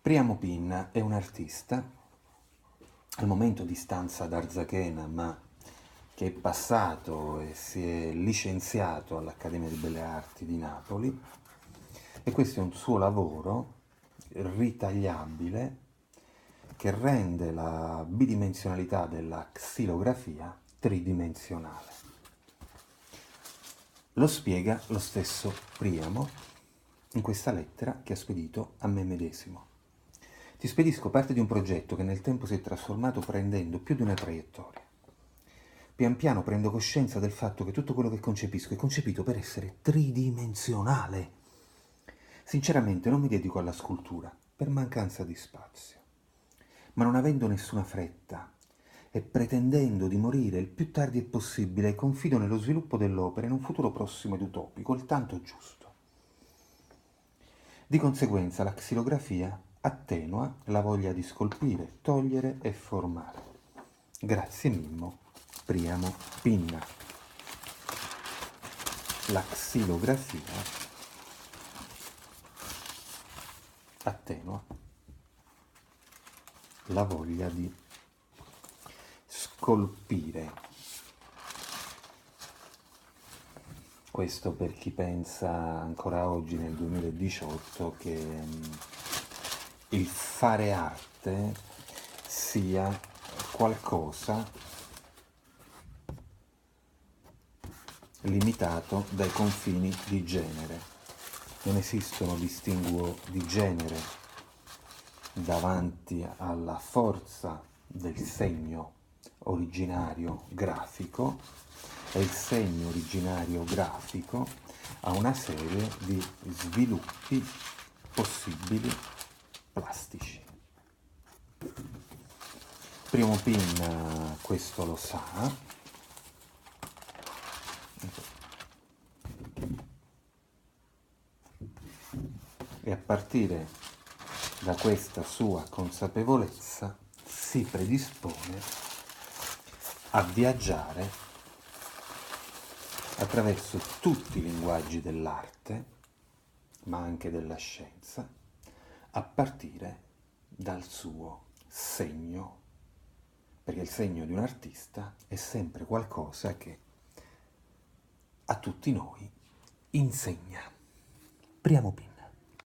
Priamo Pinna è un artista, al momento di stanza ad Arzachena, ma che è passato e si è licenziato all'Accademia di Belle Arti di Napoli, e questo è un suo lavoro ritagliabile che rende la bidimensionalità della xilografia tridimensionale. Lo spiega lo stesso Priamo in questa lettera che ha spedito a me medesimo. Ti spedisco parte di un progetto che nel tempo si è trasformato prendendo più di una traiettoria. Pian piano prendo coscienza del fatto che tutto quello che concepisco è concepito per essere tridimensionale. Sinceramente non mi dedico alla scultura per mancanza di spazio, ma non avendo nessuna fretta e pretendendo di morire il più tardi possibile, confido nello sviluppo dell'opera in un futuro prossimo ed utopico, il tanto giusto. Di conseguenza la xilografia attenua la voglia di scolpire, togliere e formare. Grazie Mimmo, Priamo Pinna. La xilografia attenua la voglia di scolpire. Questo per chi pensa ancora oggi nel 2018 che il fare arte sia qualcosa limitato dai confini di genere. Non esistono distinguo di genere davanti alla forza del segno originario grafico, e il segno originario grafico ha una serie di sviluppi possibili plastici. Primo Pin questo lo sa, e a partire da questa sua consapevolezza si predispone a viaggiare attraverso tutti i linguaggi dell'arte, ma anche della scienza, a partire dal suo segno, perché il segno di un artista è sempre qualcosa che a tutti noi insegna. Priamo Pino.